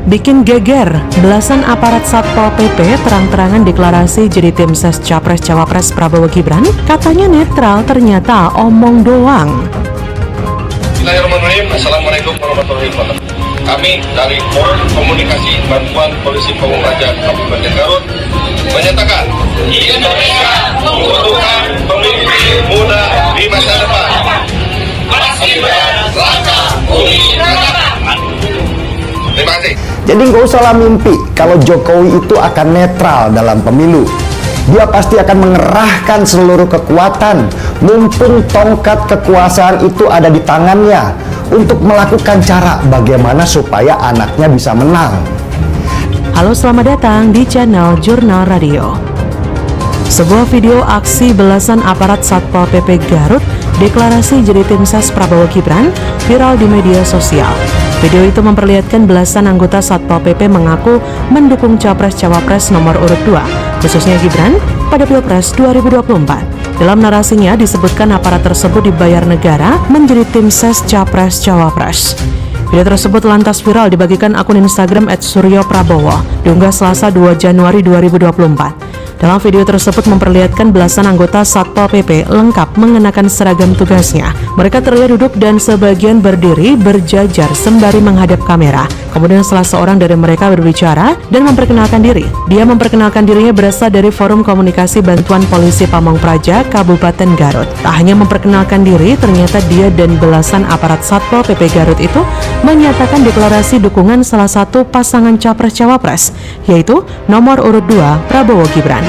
Bikin geger, belasan aparat Satpol PP terang-terangan deklarasi jadi tim ses Capres-Cawapres Prabowo Gibran, katanya netral, ternyata omong doang. Bismillahirrahmanirrahim. Assalamualaikum warahmatullahi wabarakatuh. Kami dari Forum Komunikasi Bantuan Polisi Pamung Praja Kabupaten Garut menyatakan Indonesia membutuhkan pemimpin muda di masa depan. Terima kasih. Jadi nggak usahlah mimpi kalau Jokowi itu akan netral dalam pemilu. Dia pasti akan mengerahkan seluruh kekuatan, mumpung tongkat kekuasaan itu ada di tangannya, untuk melakukan cara bagaimana supaya anaknya bisa menang. Halo, selamat datang di channel Jurnal Radio. Sebuah video aksi belasan aparat Satpol PP Garut deklarasi jadi tim ses Prabowo Gibran viral di media sosial. Video itu memperlihatkan belasan anggota Satpol PP mengaku mendukung Capres-Cawapres nomor urut 2, khususnya Gibran, pada Pilpres 2024. Dalam narasinya disebutkan aparat tersebut dibayar negara menjadi tim ses Capres-Cawapres. Video tersebut lantas viral dibagikan akun Instagram @suryoprabowo, diunggah Selasa 2 Januari 2024. Dalam video tersebut memperlihatkan belasan anggota Satpol PP lengkap mengenakan seragam tugasnya. Mereka terlihat duduk dan sebagian berdiri berjajar sembari menghadap kamera. Kemudian salah seorang dari mereka berbicara dan memperkenalkan diri. Dia memperkenalkan dirinya berasal dari Forum Komunikasi Bantuan Polisi Pamung Praja Kabupaten Garut. Tak hanya memperkenalkan diri, ternyata dia dan belasan aparat Satpol PP Garut itu menyatakan deklarasi dukungan salah satu pasangan Capres-Cawapres, yaitu nomor urut 2 Prabowo Gibran.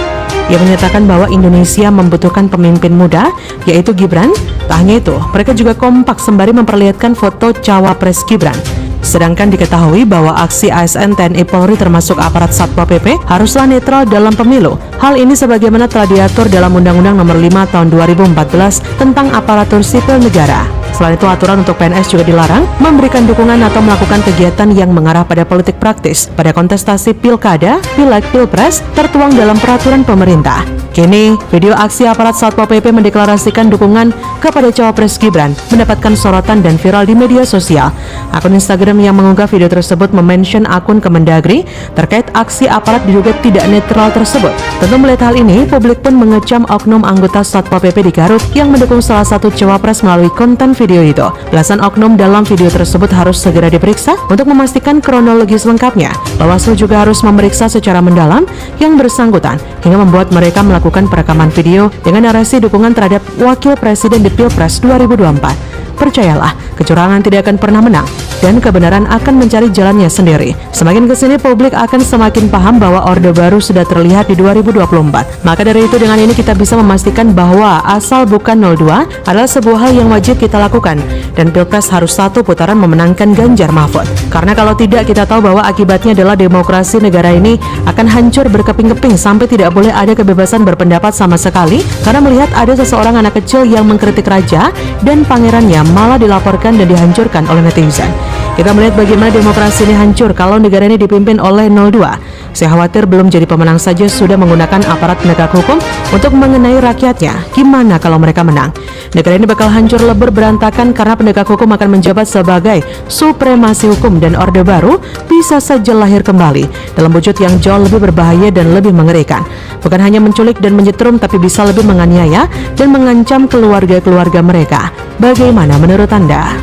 Ia menyatakan bahwa Indonesia membutuhkan pemimpin muda, yaitu Gibran. Tak hanya itu, mereka juga kompak sembari memperlihatkan foto Cawapres Gibran. Sedangkan diketahui bahwa aksi ASN TNI Polri termasuk aparat Satpol PP haruslah netral dalam pemilu. Hal ini sebagaimana telah diatur dalam Undang-Undang Nomor 5 Tahun 2014 tentang Aparatur Sipil Negara. Selain itu, aturan untuk PNS juga dilarang memberikan dukungan atau melakukan kegiatan yang mengarah pada politik praktis pada kontestasi pilkada, pileg, pilpres tertuang dalam peraturan pemerintah. Kini, video aksi aparat Satpol PP mendeklarasikan dukungan kepada Cawapres Gibran mendapatkan sorotan dan viral di media sosial. Akun Instagram yang mengunggah video tersebut memention akun Kemendagri terkait aksi aparat diduga tidak netral tersebut. Tentu melihat hal ini, publik pun mengecam oknum anggota Satpol PP di Garut yang mendukung salah satu Cawapres melalui konten video itu. Belasan oknum dalam video tersebut harus segera diperiksa untuk memastikan kronologis lengkapnya. Bawaslu juga harus memeriksa secara mendalam yang bersangkutan hingga membuat mereka melakukan perekaman video dengan narasi dukungan terhadap Wakil Presiden di Pilpres 2024. Percayalah, kecurangan tidak akan pernah menang dan kebenaran akan mencari jalannya sendiri. Semakin kesini, publik akan semakin paham bahwa Orde Baru sudah terlihat di 2024. Maka dari itu, dengan ini kita bisa memastikan bahwa asal bukan 02 adalah sebuah hal yang wajib kita lakukan, dan Pilpres harus satu putaran memenangkan Ganjar Mahfud. Karena kalau tidak, kita tahu bahwa akibatnya adalah demokrasi negara ini akan hancur berkeping-keping sampai tidak boleh ada kebebasan berpendapat sama sekali, karena melihat ada seseorang anak kecil yang mengkritik raja dan pangerannya malah dilaporkan dan dihancurkan oleh netizen. Kita melihat bagaimana demokrasi ini hancur kalau negara ini dipimpin oleh 02. Saya khawatir belum jadi pemenang saja sudah menggunakan aparat penegak hukum untuk mengenai rakyatnya. Gimana kalau mereka menang? Negara ini bakal hancur lebur berantakan karena penegak hukum akan menjabat sebagai supremasi hukum, dan Orde Baru bisa saja lahir kembali dalam wujud yang jauh lebih berbahaya dan lebih mengerikan. Bukan hanya menculik dan menyetrum, tapi bisa lebih menganiaya dan mengancam keluarga-keluarga mereka. Bagaimana menurut Anda?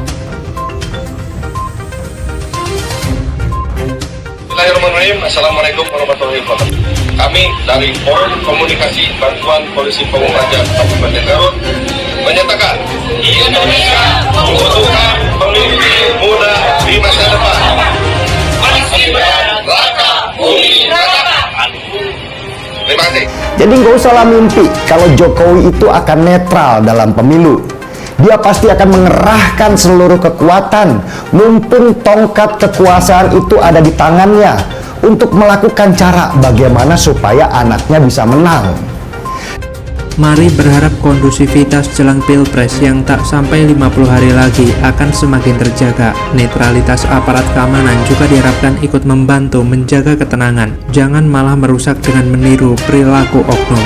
Bismillahirrahmanirrahim. Assalamualaikum warahmatullahi wabarakatuh. Kami dari Forum Komunikasi Bantuan Polisi Pamung Praja Kabupaten Garut menyatakan Indonesia membutuhkan pemimpin muda di masa depan. Terima kasih. Jadi nggak usahlah mimpi kalau Jokowi itu akan netral dalam pemilu. Dia pasti akan mengerahkan seluruh kekuatan, mumpung tongkat kekuasaan itu ada di tangannya, untuk melakukan cara bagaimana supaya anaknya bisa menang. Mari berharap kondusivitas jelang Pilpres yang tak sampai 50 hari lagi akan semakin terjaga. Netralitas aparat keamanan juga diharapkan ikut membantu menjaga ketenangan. Jangan malah merusak dengan meniru perilaku oknum.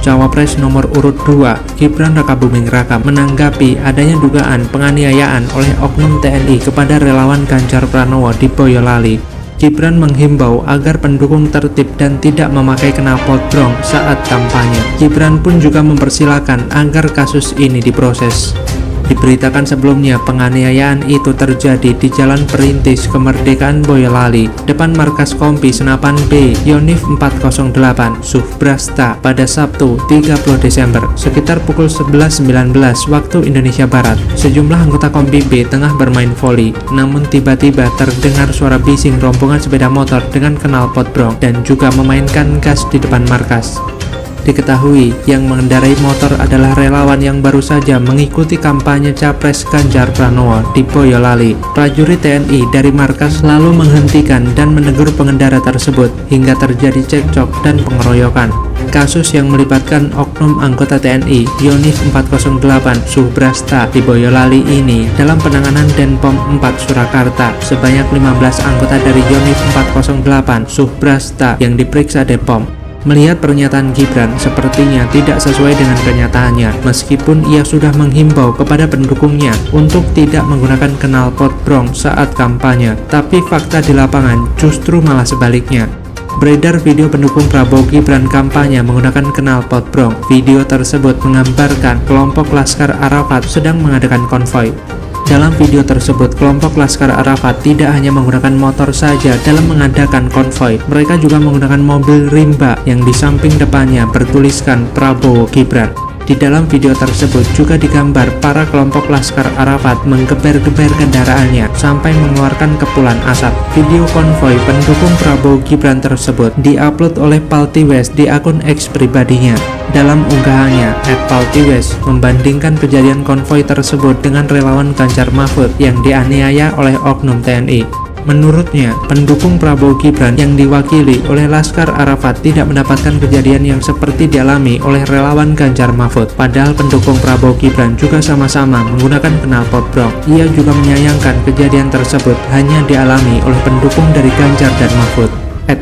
Cawapres nomor urut 2 Gibran Rakabuming Raka menanggapi adanya dugaan penganiayaan oleh oknum TNI kepada relawan Ganjar Pranowo di Boyolali. Gibran menghimbau agar pendukung tertib dan tidak memakai knalpot brong saat kampanye. Gibran pun juga mempersilahkan agar kasus ini diproses. Diberitakan sebelumnya penganiayaan itu terjadi di Jalan Perintis Kemerdekaan Boyolali, depan markas Kompi Senapan B Yonif 408 Suhbrasta pada Sabtu 30 Desember sekitar pukul 11.19 waktu Indonesia Barat. Sejumlah anggota Kompi B tengah bermain voli, namun tiba-tiba terdengar suara bising rombongan sepeda motor dengan knalpot brong dan juga memainkan gas di depan markas. Diketahui yang mengendarai motor adalah relawan yang baru saja mengikuti kampanye Capres Ganjar Pranowo di Boyolali. Prajurit TNI dari markas lalu menghentikan dan menegur pengendara tersebut hingga terjadi cekcok dan pengeroyokan. Kasus yang melibatkan oknum anggota TNI Yonif 408 Suhbrasta di Boyolali ini dalam penanganan Denpom 4 Surakarta. Sebanyak 15 anggota dari Yonif 408 Suhbrasta yang diperiksa Denpom. Melihat pernyataan Gibran sepertinya tidak sesuai dengan kenyataannya, meskipun ia sudah menghimbau kepada pendukungnya untuk tidak menggunakan knalpot brong saat kampanye, tapi fakta di lapangan justru malah sebaliknya. Beredar video pendukung Prabowo Gibran kampanye menggunakan knalpot brong. Video tersebut menggambarkan kelompok Laskar Arafat sedang mengadakan konvoi. Dalam video tersebut, kelompok Laskar Arafat tidak hanya menggunakan motor saja dalam mengadakan konvoi, mereka juga menggunakan mobil rimba yang di samping depannya bertuliskan Prabowo Gibran. Di dalam video tersebut juga digambar para kelompok Laskar Arafat menggeber-geber kendaraannya sampai mengeluarkan kepulan asap. Video konvoi pendukung Prabowo Gibran tersebut diupload oleh Paltiwes di akun X pribadinya. Dalam unggahannya, @Paltiwes membandingkan kejadian konvoi tersebut dengan relawan Ganjar Mahfud yang dianiaya oleh oknum TNI. Menurutnya, pendukung Prabowo Gibran yang diwakili oleh Laskar Arafat tidak mendapatkan kejadian yang seperti dialami oleh relawan Ganjar Mahfud. Padahal pendukung Prabowo Gibran juga sama-sama menggunakan knalpot brong. Ia juga menyayangkan kejadian tersebut hanya dialami oleh pendukung dari Ganjar dan Mahfud.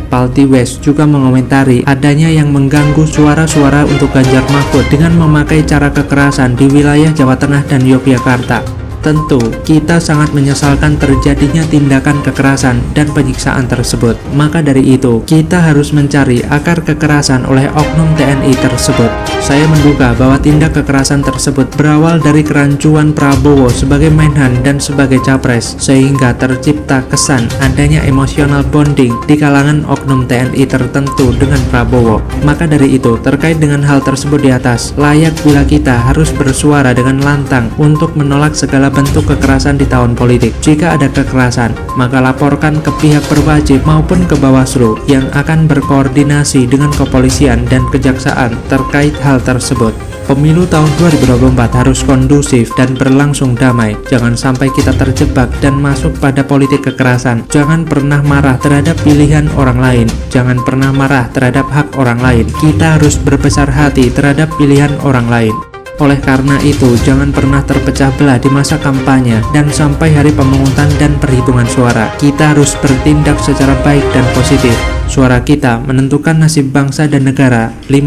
@Paltiwes juga mengomentari adanya yang mengganggu suara-suara untuk Ganjar Mahfud dengan memakai cara kekerasan di wilayah Jawa Tengah dan Yogyakarta. Tentu, kita sangat menyesalkan terjadinya tindakan kekerasan dan penyiksaan tersebut. Maka dari itu, kita harus mencari akar kekerasan oleh oknum TNI tersebut. Saya menduga bahwa tindak kekerasan tersebut berawal dari kerancuan Prabowo sebagai Menhan dan sebagai Capres, sehingga tercipta kesan adanya emosional bonding di kalangan oknum TNI tertentu dengan Prabowo. Maka dari itu, terkait dengan hal tersebut di atas, layak bila kita harus bersuara dengan lantang untuk menolak segala bentuk kekerasan di tahun politik. Jika ada kekerasan, maka laporkan ke pihak berwajib maupun ke Bawaslu yang akan berkoordinasi dengan kepolisian dan kejaksaan terkait hal tersebut. Pemilu tahun 2024 harus kondusif dan berlangsung damai. Jangan sampai kita terjebak dan masuk pada politik kekerasan. Jangan pernah marah terhadap pilihan orang lain. Jangan pernah marah terhadap hak orang lain. Kita harus berbesar hati terhadap pilihan orang lain. Oleh karena itu, jangan pernah terpecah belah di masa kampanye dan sampai hari pemungutan dan perhitungan suara. Kita harus bertindak secara baik dan positif. Suara kita menentukan nasib bangsa dan negara.